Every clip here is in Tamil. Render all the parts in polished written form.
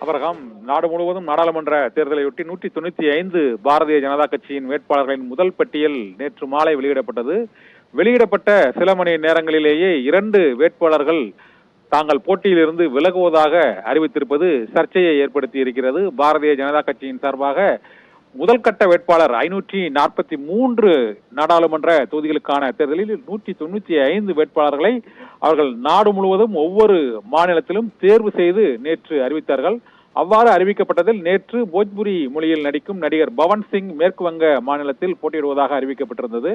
அபரகாம், நாடு முழுவதும் நாடாளுமன்ற தேர்தலையொட்டி 195 பாரதிய ஜனதா கட்சியின் வேட்பாளர்களின் முதல் பட்டியல் நேற்று மாலை வெளியிடப்பட்டது. வெளியிடப்பட்ட சில மணி நேரங்களிலேயே 2 வேட்பாளர்கள் தாங்கள் போட்டியிலிருந்து விலகுவதாக அறிவித்திருப்பது சர்ச்சையை ஏற்படுத்தி இருக்கிறது. பாரதிய ஜனதா கட்சியின் சார்பாக முதல் கட்ட வேட்பாளர் 543 நாடாளுமன்ற தொகுதிகளுக்கான தேர்தலில் 195 வேட்பாளர்களை அவர்கள் நாடு முழுவதும் ஒவ்வொரு மாநிலத்திலும் தேர்வு செய்து நேற்று அறிவித்தார்கள். அவ்வாறு அறிவிக்கப்பட்டதில் நேற்று போஜ்புரி மொழியில் நடிக்கும் நடிகர் பவன் சிங் மேற்கு வங்க மாநிலத்தில் போட்டியிடுவதாக அறிவிக்கப்பட்டிருந்தது.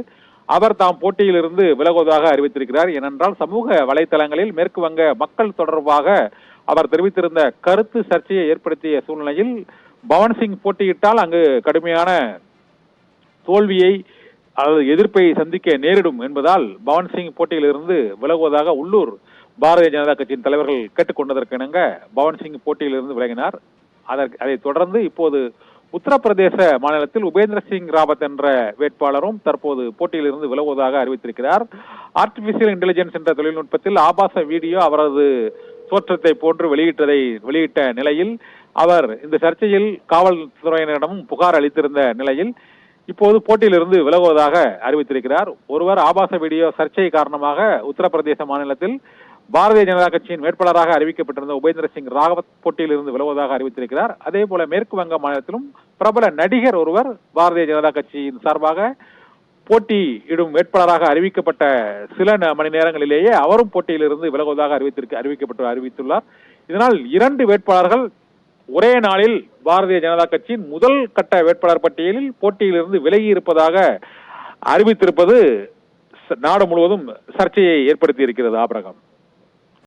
அவர் தாம் போட்டியிலிருந்து விலகுவதாக அறிவித்திருக்கிறார். ஏனென்றால் சமூக வலைதளங்களில் மேற்கு வங்க மக்கள் தொடர்பாக அவர் தெரிவித்திருந்த கருத்து சர்ச்சையை ஏற்படுத்திய சூழ்நிலையில் பவன் சிங் போட்டியிட்டால் அங்கு கடுமையான தோல்வியை அல்லது எதிர்ப்பை சந்திக்க நேரிடும் என்பதால் பவன் சிங் போட்டியிலிருந்து விலகுவதாக உள்ளூர் பாரதிய ஜனதா கட்சியின் தலைவர்கள் கேட்டுக்கொண்டதற்கு இணங்க பவன் சிங் போட்டியிலிருந்து விலகினார். அதைத் தொடர்ந்து இப்போது உத்தரப்பிரதேச மாநிலத்தில் உபேந்திர சிங் ராவத் என்ற வேட்பாளரும் தற்போது போட்டியிலிருந்து விலகுவதாக அறிவித்திருக்கிறார். ஆர்டிபிஷியல் இன்டெலிஜென்ஸ் என்ற தொழில்நுட்பத்தில் ஆபாச வீடியோ அவரது தோற்றத்தை போன்று வெளியிட்ட நிலையில் அவர் இந்த சர்ச்சையில் காவல்துறையினரிடம் புகார் அளித்திருந்த நிலையில் இப்போது போட்டியிலிருந்து விலகுவதாக அறிவித்திருக்கிறார். ஒருவர் ஆபாச வீடியோ சர்ச்சை காரணமாக உத்தரப்பிரதேச மாநிலத்தில் பாரதிய ஜனதா கட்சியின் வேட்பாளராக அறிவிக்கப்பட்டிருந்த உபேந்திர சிங் ராவத் போட்டியிலிருந்து விலகுவதாக அறிவித்திருக்கிறார். அதே போல மேற்கு வங்க மாநிலத்திலும் பிரபல நடிகர் ஒருவர் பாரதிய ஜனதா கட்சியின் சார்பாக போட்டியிடும் வேட்பாளராக அறிவிக்கப்பட்ட சில மணி நேரங்களிலேயே அவரும் போட்டியிலிருந்து விலகுவதாக அறிவித்துள்ளார். இதனால் 2 வேட்பாளர்கள் ஒரே நாளில் பாரதிய ஜனதா கட்சியின் முதல் கட்ட வேட்பாளர் பட்டியலில் போட்டியிலிருந்து விலகி இருப்பதாக அறிவித்திருப்பது நாடு முழுவதும் சர்ச்சையை ஏற்படுத்தி இருக்கிறது. ஆபிரகாம்.